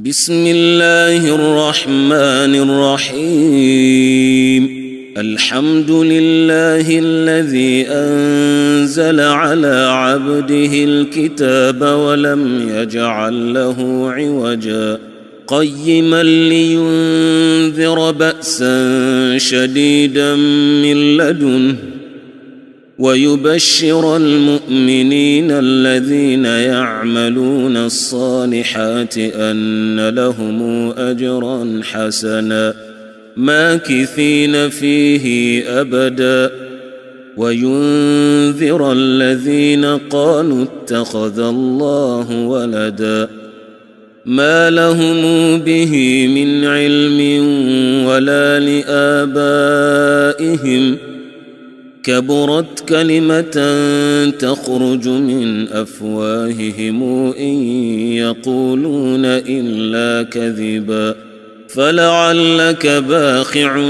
بسم الله الرحمن الرحيم. الحمد لله الذي أنزل على عبده الكتاب ولم يجعل له عوجا قيما لينذر بأسا شديدا من لدنه ويبشر المؤمنين الذين يعملون الصالحات أن لهم أجرا حسنا ماكثين فيه أبدا وينذر الذين قالوا اتخذ الله ولدا ما لهم به من علم ولا لآبائهم كبرت كلمة تخرج من أفواههم إن يقولون إلا كذبا فلعلك باخع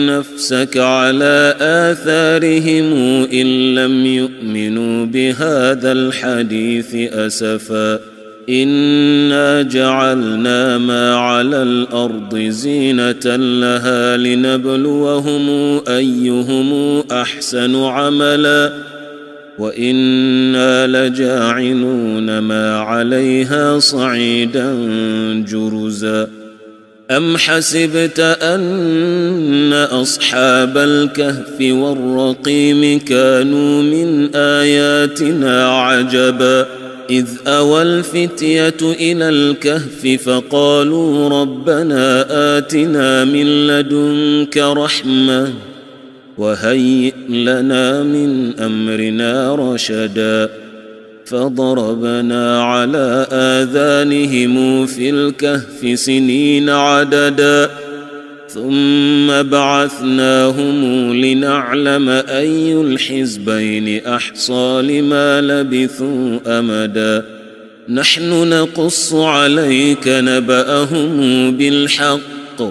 نفسك على آثارهم إن لم يؤمنوا بهذا الحديث أسفا إنا جعلنا ما على الأرض زينة لها لنبلوهم أيهم أحسن عملا وإنا لجاعلون ما عليها صعيدا جرزا أم حسبت أن أصحاب الكهف والرقيم كانوا من آياتنا عجبا إذ أوى الفتية إلى الكهف فقالوا ربنا آتنا من لدنك رحمة وهيئ لنا من أمرنا رشدا فضربنا على آذانهم في الكهف سنين عددا ثم بعثناهم لنعلم أي الحزبين أحصى لما لبثوا أمدا نحن نقص عليك نبأهم بالحق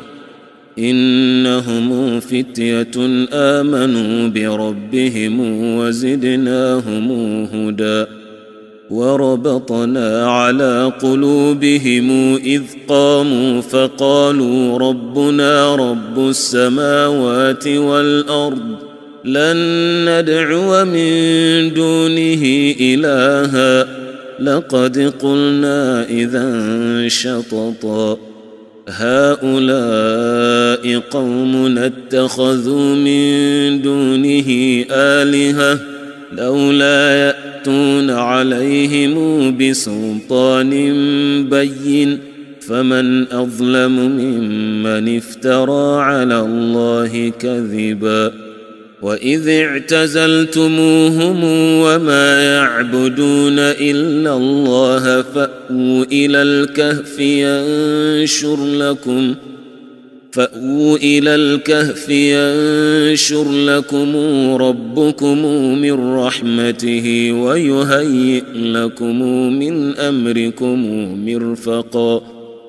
إنهم فتية آمنوا بربهم وزدناهم هدى وربطنا على قلوبهم إذ قاموا فقالوا ربنا رب السماوات والأرض لن ندعو من دونه إلها لقد قلنا إذا شططا هؤلاء قوم اتخذوا من دونه آلهة لولا يأتون عليهم بسلطان بين فمن أظلم ممن افترى على الله كذبا وإذ اعتزلتموهم وما يعبدون إلا الله فأووا إلى الكهف ينشر لكم ربكم من رحمته ويهيئ لكم من أمركم مرفقا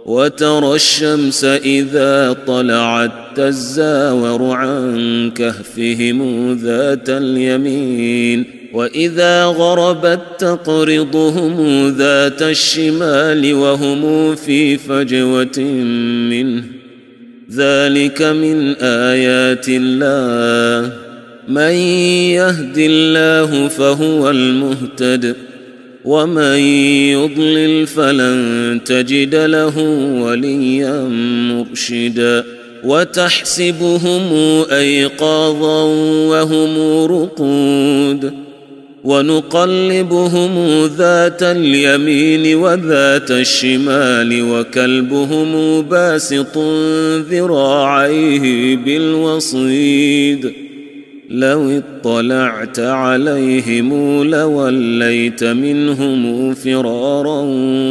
وترى الشمس إذا طلعت تزاور عن كهفهم ذات اليمين وإذا غربت تقرضهم ذات الشمال وهم في فجوة منه ذلك من آيات الله من يهد الله فهو المهتد ومن يضلل فلن تجد له وليا مرشدا وتحسبهم أيقاظا وهم رقود ونقلبهم ذات اليمين وذات الشمال وكلبهم باسط ذراعيه بالوصيد لو اطلعت عليهم لوليت منهم فرارا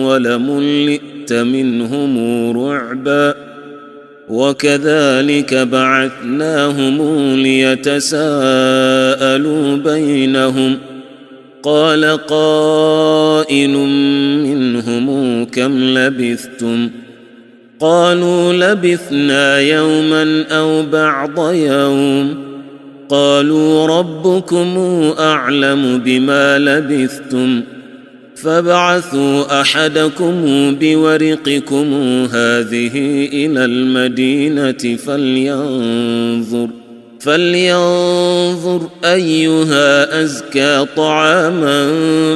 ولملئت منهم رعبا وكذلك بعثناهم ليتساءلوا بينهم قال قائل منهم كم لبثتم قالوا لبثنا يوما أو بعض يوم قالوا ربكم أعلم بما لبثتم فابعثوا أحدكم بورقكم هذه إلى المدينة فلينظر أيها أزكى طعاما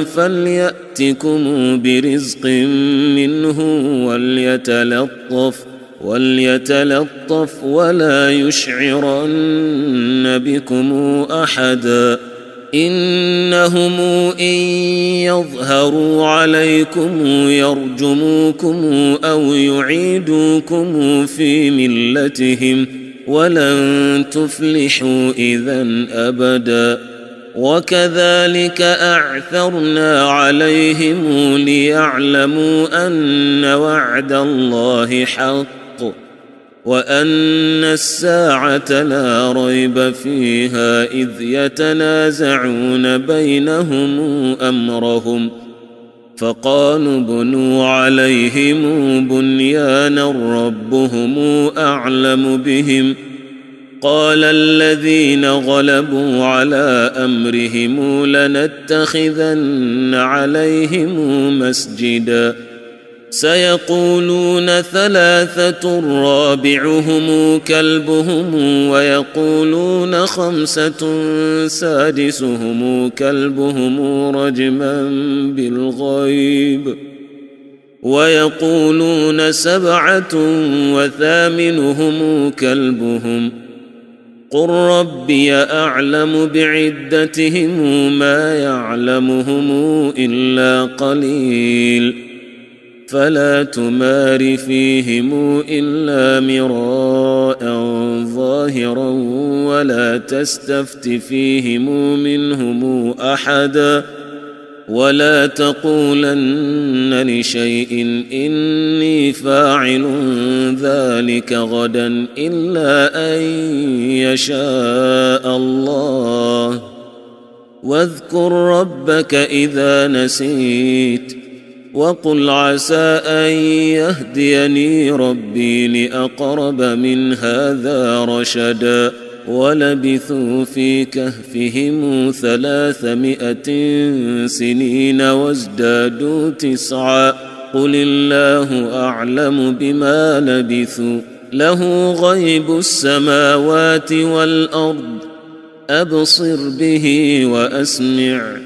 فليأتكم برزق منه وليتلطف ولا يشعرن بكم أحدا إنهم إن يظهروا عليكم يرجموكم أو يعيدوكم في ملتهم ولن تفلحوا إذا أبدا وكذلك أعثرنا عليهم ليعلموا أن وعد الله حق وأن الساعة لا ريب فيها إذ يتنازعون بينهم أمرهم فقالوا بنوا عليهم بنيانا ربهم أعلم بهم قال الذين غلبوا على أمرهم لنتخذن عليهم مسجدا سيقولون ثلاثة رابعهم كلبهم ويقولون خمسة سادسهم كلبهم رجما بالغيب ويقولون سبعة وثامنهم كلبهم قل ربي أعلم بعدتهم ما يعلمهم إلا قليل فلا تمار فيهم إلا مراء ظاهرا ولا تستفت فيهم منهم أحدا ولا تقولن لشيء إني فاعل ذلك غدا إلا أن يشاء الله واذكر ربك إذا نسيت وقل عسى أن يهديني ربي لأقرب من هذا رشدا ولبثوا في كهفهم 300 سنين وازدادوا 9 قل الله أعلم بما لبثوا له غيب السماوات والأرض أبصر به وأسمع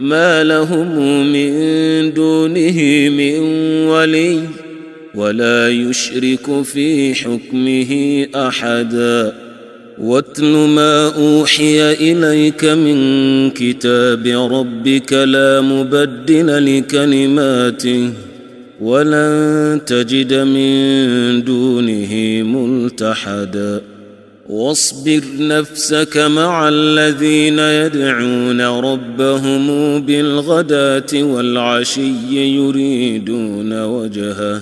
ما لهم من دونه من ولي ولا يشرك في حكمه أحدا واتل ما أوحي إليك من كتاب ربك لا مبدل لكلماته ولن تجد من دونه ملتحدا واصبر نفسك مع الذين يدعون ربهم بالغداة والعشي يريدون وجهه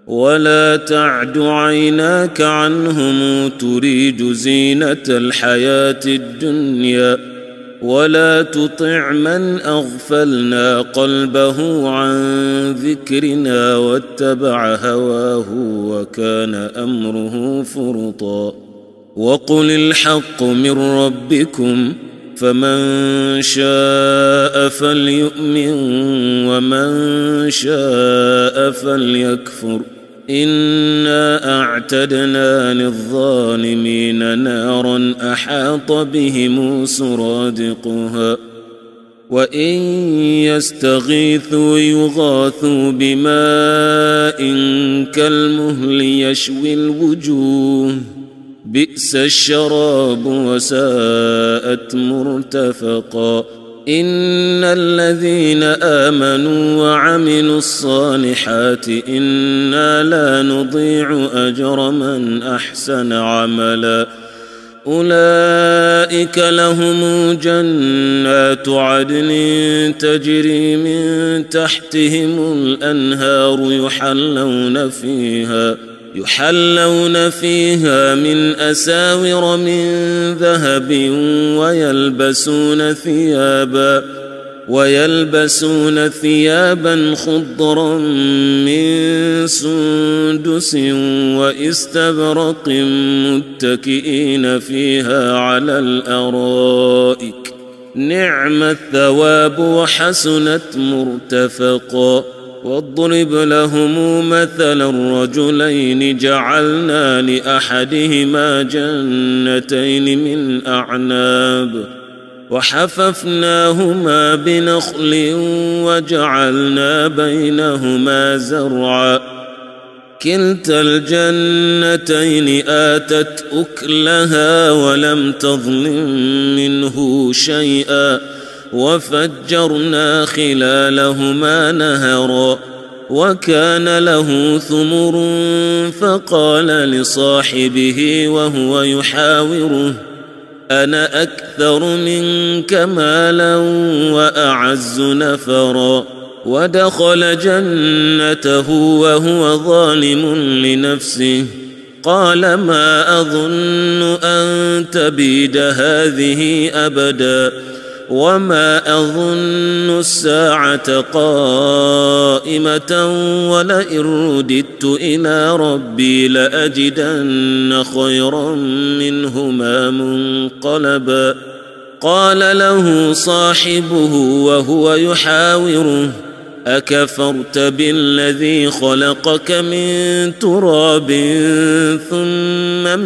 ولا تعد عيناك عنهم تريد زينة الحياة الدنيا ولا تطع من أغفلنا قلبه عن ذكرنا واتبع هواه وكان أمره فرطا وقل الحق من ربكم فمن شاء فليؤمن ومن شاء فليكفر إنا أعتدنا للظالمين نارا أحاط بهم سرادقها وإن يستغيثوا يغاثوا بماء كالمهل يشوي الوجوه بئس الشراب وساءت مرتفقا إن الذين آمنوا وعملوا الصالحات إنا لا نضيع أجر من أحسن عملا أولئك لهم جنات عدن تجري من تحتهم الأنهار يحلون فيها من أساور من ذهب ويلبسون ثيابا خضرا من سندس وإستبرق متكئين فيها على الأرائك نعم الثواب وحسنت مرتفقا. واضرب لهم مثلا رجلين جعلنا لأحدهما جنتين من أعناب وحففناهما بنخل وجعلنا بينهما زرعا كلتا الجنتين آتت أكلها ولم تظلم منه شيئا وفجرنا خلالهما نهرا وكان له ثمر فقال لصاحبه وهو يحاوره أنا أكثر منك مالا وأعز نفرا ودخل جنته وهو ظالم لنفسه قال ما أظن أن تبيد هذه أبدا وما أظن الساعة قائمة ولئن رددت إلى ربي لأجدن خيرا منهما منقلبا. قال له صاحبه وهو يحاوره أكفرت بالذي خلقك من تراب ثم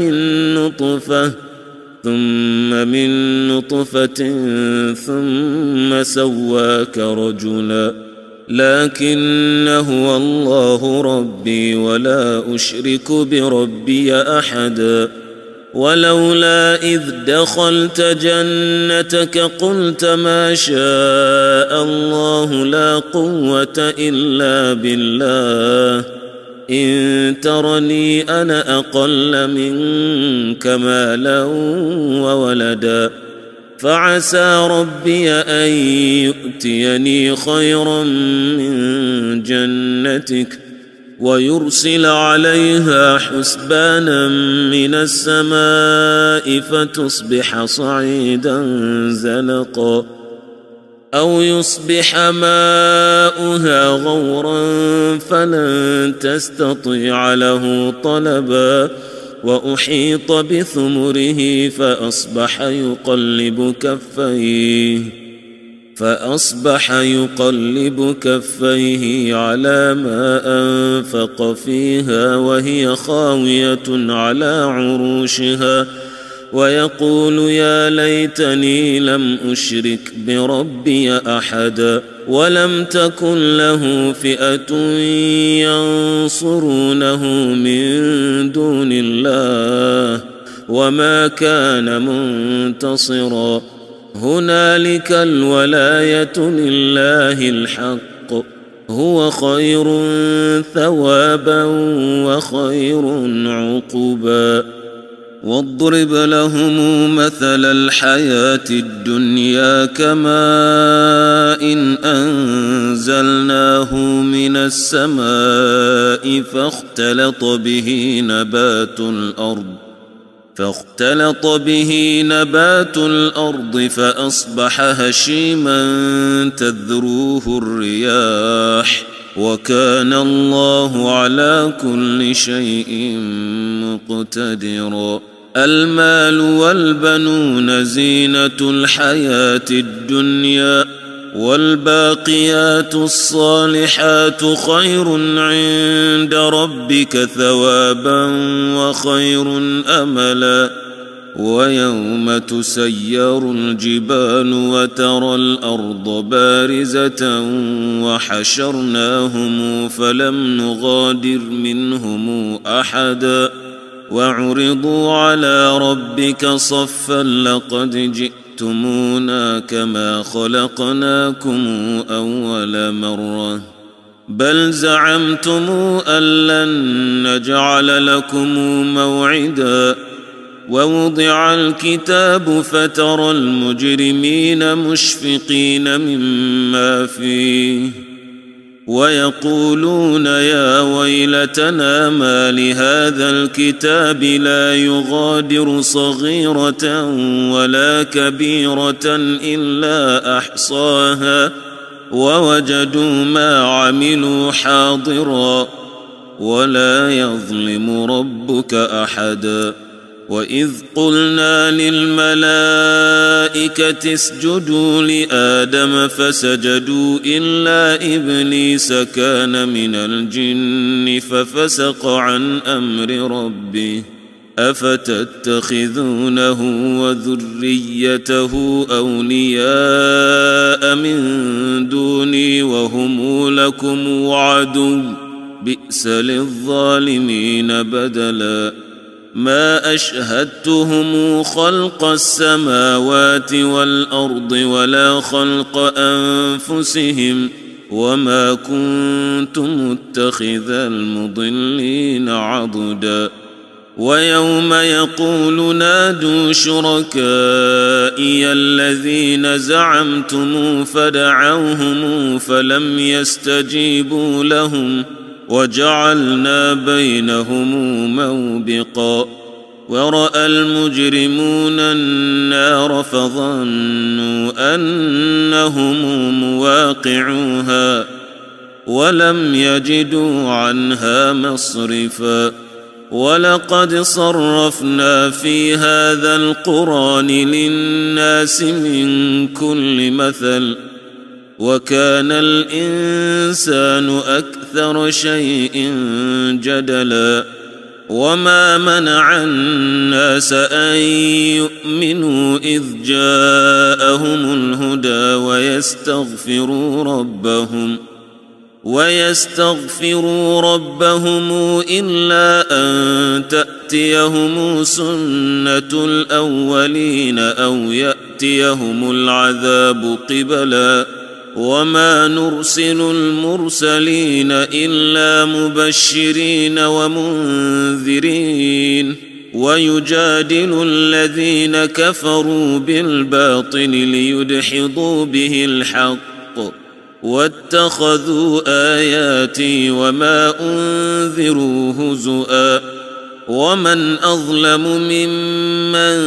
من نطفة ثم سواك رجلا لكن هو الله ربي ولا أشرك بربي أحدا. ولولا إذ دخلت جنتك قلت ما شاء الله لا قوة إلا بالله إن ترني أنا أقل منك مالا وولدا فعسى ربي أن يؤتيني خيرا من جنتك ويرسل عليها حسبانا من السماء فتصبح صعيدا زلقا أو يصبح ماؤها غورا فلن تستطيع له طلبا وأحيط بثمره فأصبح يقلب كفيه على ما أنفق فيها وهي خاوية على عروشها ويقول يا ليتني لم أشرك بربي أحدا ولم تكن له فئة ينصرونه من دون الله وما كان منتصرا. هنالك الولاية لله الحق هو خير ثوابا وخير عقبا. واضرب لهم مثل الحياة الدنيا كماء إن أنزلناه من السماء فاختلط به نبات الأرض فأصبح هشيما تذروه الرياح وكان الله على كل شيء مقتدرا. المال والبنون زينة الحياة الدنيا والباقيات الصالحات خير عند ربك ثوابا وخير أملا. ويوم تسير الجبال وترى الأرض بارزة وحشرناهم فلم نغادر منهم أحدا وعرضوا على ربك صفا لقد جئتمونا كما خلقناكم أول مرة بل زعمتم أن لن نجعل لكم موعدا. ووضع الكتاب فترى المجرمين مشفقين مما فيه ويقولون يا ويلتنا ما لهذا الكتاب لا يغادر صغيرة ولا كبيرة إلا أحصاها ووجدوا ما عملوا حاضرا ولا يظلم ربك أحدا. وإذ قلنا للملائكة اسجدوا لآدم فسجدوا إلا إبليس كان من الجن ففسق عن أمر ربه أفتتخذونه وذريته أولياء من دوني وهم لكم عدو بئس للظالمين بدلا ما أشهدتهم خلق السماوات والأرض ولا خلق أنفسهم وما كنت متخذ المضلين عضدا ويوم يقول نادوا شركائي الذين زعمتم فدعوهم فلم يستجيبوا لهم وجعلنا بينهم موبقا ورأى المجرمون النار فظنوا أنهم مواقعوها ولم يجدوا عنها مصرفا ولقد صرفنا في هذا القرآن للناس من كل مثل وكان الإنسان أكثر شيء جدلا وما منع الناس أن يؤمنوا إذ جاءهم الهدى ويستغفروا ربهم إلا أن تأتيهم سنة الأولين أو يأتيهم العذاب قبلا وما نرسل المرسلين إلا مبشرين ومنذرين ويجادل الذين كفروا بالباطل ليدحضوا به الحق واتخذوا آياتي وما أنذروا هزؤا ومن أظلم ممن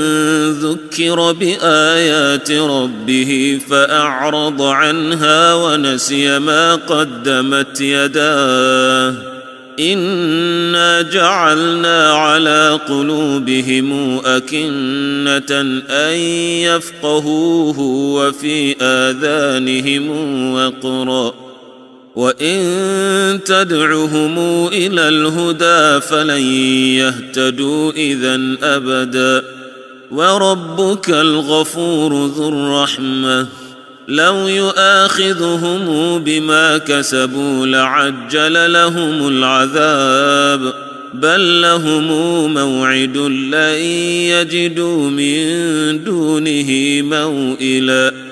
ذكر بآيات ربه فأعرض عنها ونسي ما قدمت يداه إنا جعلنا على قلوبهم أكنة أن يفقهوه وفي آذانهم وقرا وإن تدعهم إلى الهدى فلن يهتدوا إذن أبدا وربك الغفور ذو الرحمة لو يؤاخذهم بما كسبوا لعجل لهم العذاب بل لهم موعد لن يجدوا من دونه موئلا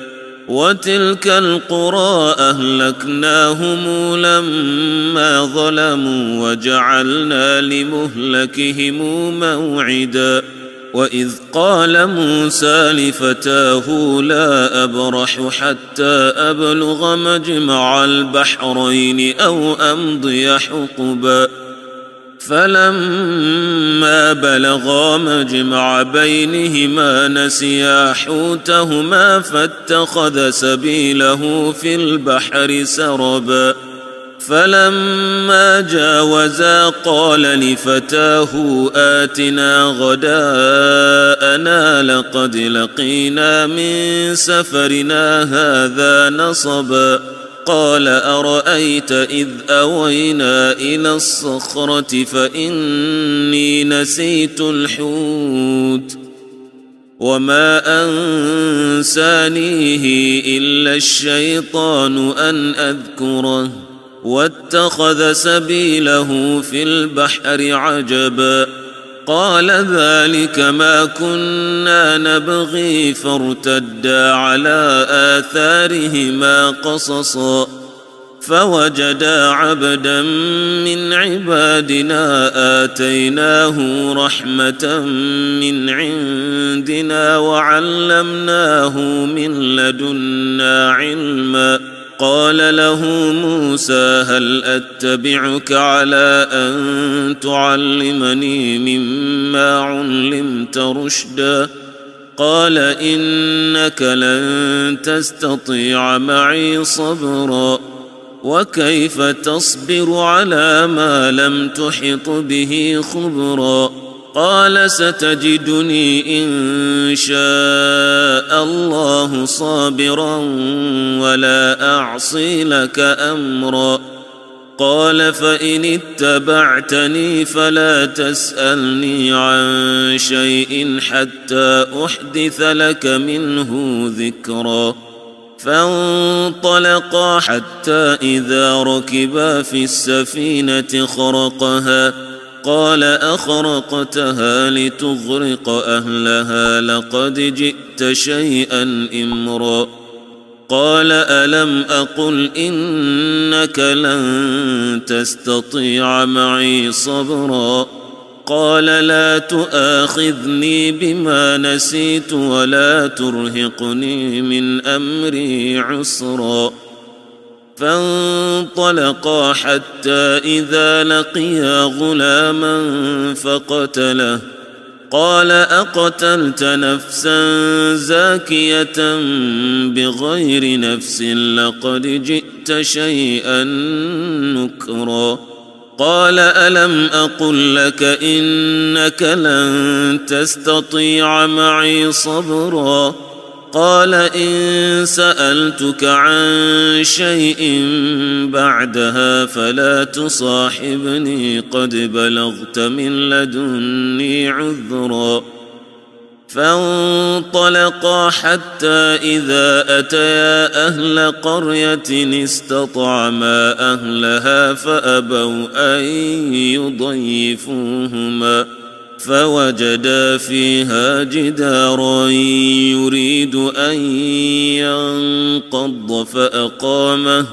وتلك القرى أهلكناهم لما ظلموا وجعلنا لمهلكهم موعدا وإذ قال موسى لفتاه لا أبرح حتى أبلغ مجمع البحرين أو أمضي حقبا فلما بلغا مجمع بينهما نسيا حوتهما فاتخذ سبيله في البحر سربا فلما جاوزا قال لفتاه آتنا غداءنا لقد لقينا من سفرنا هذا نصبا قال أرأيت إذ أوينا إلى الصخرة فإني نسيت الحوت وما أنسانيه إلا الشيطان أن أذكره واتخذ سبيله في البحر عجبا قال ذلك ما كنا نبغي فارتدا على آثارهما قصصا فوجدا عبدا من عبادنا آتيناه رحمة من عندنا وعلمناه من لدنا علما قال له موسى هل أتبعك على أن تعلمني مما علمت رشدا قال إنك لن تستطيع معي صبرا وكيف تصبر على ما لم تحط به خبرا قال ستجدني إن شاء الله صابرا ولا أعصي لك أمرا. قال فإن اتبعتني فلا تسألني عن شيء حتى أحدث لك منه ذكرا. فانطلقا حتى إذا ركبا في السفينة خرقها قال أخرقتها لتغرق أهلها لقد جئت شيئا إمرا. قال ألم أقل إنك لن تستطيع معي صبرا. قال لا تؤاخذني بما نسيت ولا ترهقني من أمري عسرا. فانطلقا حتى إذا لقيا غلاما فقتله. قال أقتلت نفسا زاكية بغير نفس لقد جئت شيئا نكرا. قال ألم أقل لك إنك لن تستطيع معي صبرا. قال إن سألتك عن شيء بعدها فلا تصاحبني قد بلغت من لدني عذرا. فانطلقا حتى إذا أتيا أهل قرية استطعما أهلها فأبوا أن يضيفوهما فوجدا فيها جدارا يريد أن ينقض فأقامه.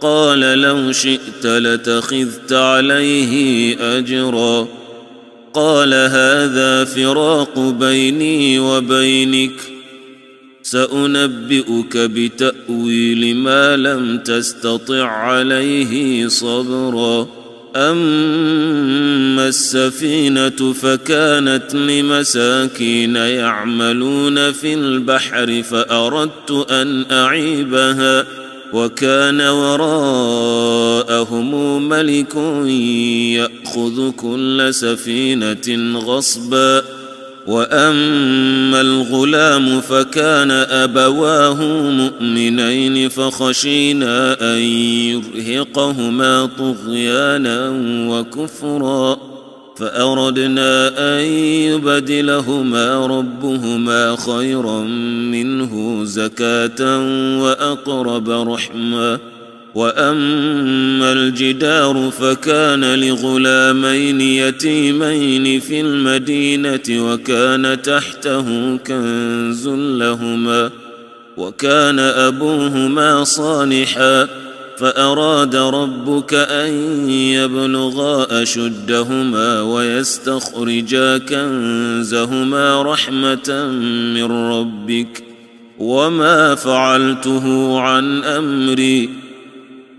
قال لو شئت لاتخذت عليه أجرا. قال هذا فراق بيني وبينك سأنبئك بتأويل ما لم تستطع عليه صبرا. أما السفينة فكانت لمساكين يعملون في البحر فأردت أن أعيبها وكان وراءهم ملك يأخذ كل سفينة غصبا. وأما الغلام فكان أبواه مؤمنين فخشينا أن يرهقهما طغيانا وكفرا فأردنا أن يبدلهما ربهما خيرا منه زكاة وأقرب رحما. وأما الجدار فكان لغلامين يتيمين في المدينة وكان تحته كنز لهما وكان أبوهما صالحا فأراد ربك أن يبلغا أشدهما ويستخرجا كنزهما رحمة من ربك وما فعلته عن أمري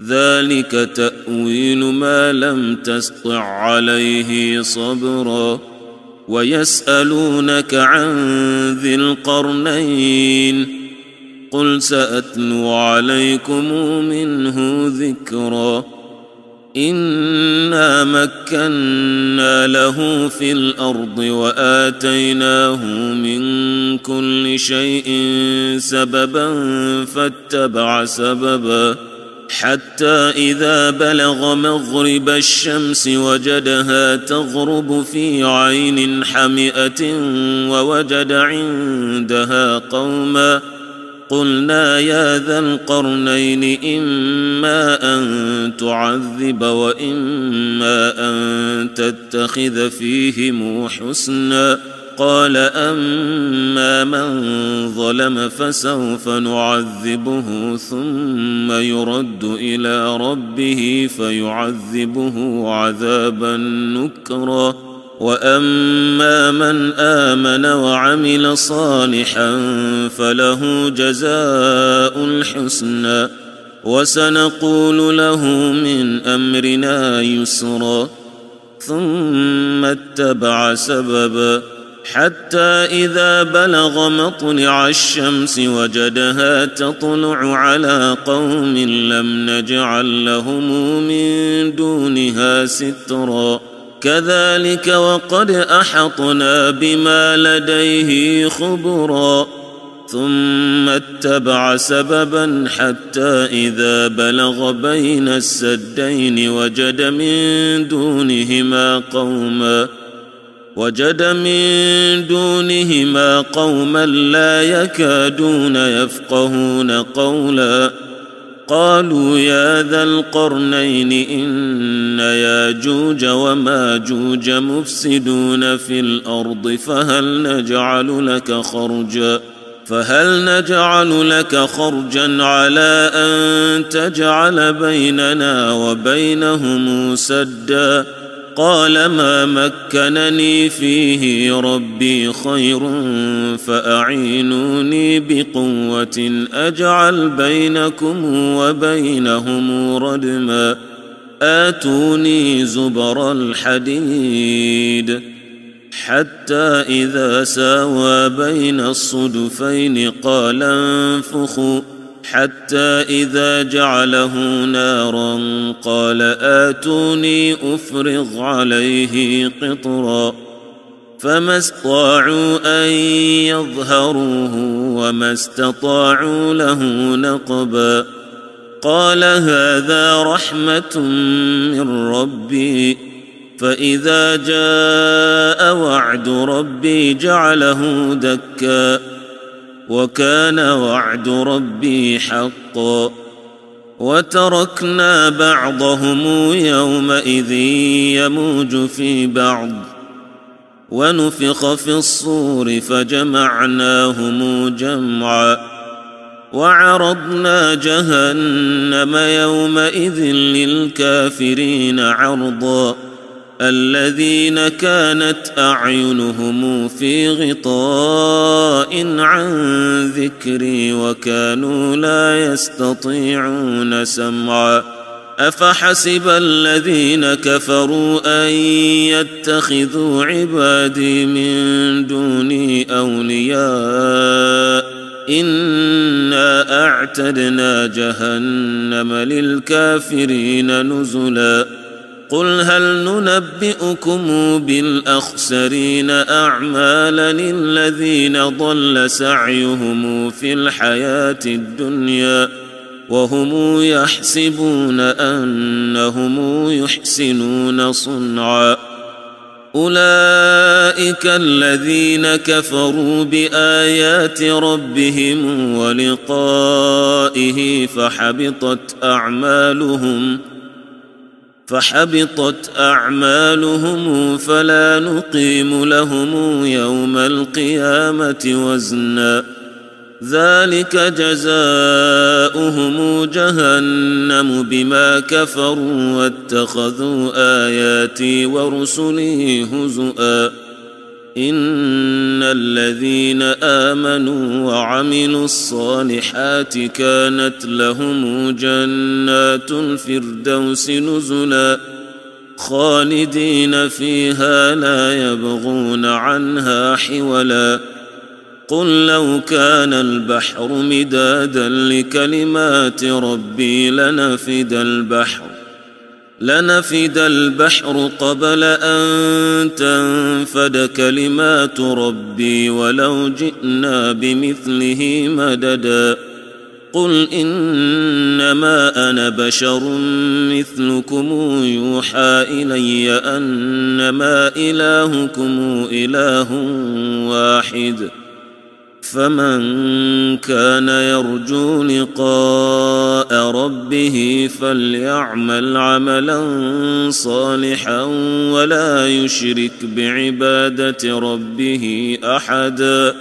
ذلك تأويل ما لم تسطع عليه صبرا. ويسألونك عن ذي القرنين قل سأتلو عليكم منه ذكرا. إنا مكنا له في الأرض وآتيناه من كل شيء سببا فاتبع سببا حتى إذا بلغ مغرب الشمس وجدها تغرب في عين حمئة ووجد عندها قوما قلنا يا ذا القرنين إما أن تعذب وإما أن تتخذ فيهم حسنا. قال أما من ظلم فسوف نعذبه ثم يرد إلى ربه فيعذبه عذابا نكرا. وأما من آمن وعمل صالحا فله جزاء الحسنى وسنقول له من أمرنا يسرا. ثم اتبع سببا حتى إذا بلغ مطلع الشمس وجدها تطلع على قوم لم نجعل لهم من دونها سترا كذلك وقد أحطنا بما لديه خبرا ثم اتبع سببا حتى إذا بلغ بين السدين وجد من دونهما قوما لا يكادون يفقهون قولا قالوا يا ذا القرنين إن ياجوج وماجوج مفسدون في الأرض فهل نجعل لك خرجا على أن تجعل بيننا وبينهم سدا قال ما مكنني فيه ربي خير فأعينوني بقوة أجعل بينكم وبينهم ردما آتوني زبر الحديد حتى إذا ساوى بين الصدفين قال انفخوا حتى إذا جعله نارا قال آتوني أفرغ عليه قطرا فما استطاعوا أن يظهروه وما استطاعوا له نقبا قال هذا رحمة من ربي فإذا جاء وعد ربي جعله دكا وكان وعد ربي حقا وتركنا بعضهم يومئذ يموج في بعض ونفخ في الصور فجمعناهم جمعا وعرضنا جهنم يومئذ للكافرين عرضا الذين كانت أعينهم في غطاء عن ذكري وكانوا لا يستطيعون سمعا أفحسب الذين كفروا أن يتخذوا عبادي من دوني أولياء إنا أعتدنا جهنم للكافرين نزلا قل هل ننبئكم بالأخسرين أعمالا الذين ضل سعيهم في الحياة الدنيا وهم يحسبون أنهم يحسنون صنعا أولئك الذين كفروا بآيات ربهم ولقائه فحبطت أعمالهم فلا نقيم لهم يوم القيامة وزنا ذلك جزاؤهم جهنم بما كفروا واتخذوا آياتي ورسلي هزؤا إن الذين آمنوا وعملوا الصالحات كانت لهم جنات الفردوس نزلا خالدين فيها لا يبغون عنها حولا قل لو كان البحر مدادا لكلمات ربي لنفد البحر قبل أن تنفد كلمات ربي ولو جئنا بمثله مددا قل إنما أنا بشر مثلكم يوحى إلي أنما إلهكم إله واحد فمن كان يرجو لقاء ربه فليعمل عملا صالحا ولا يشرك بعبادة ربه أحدا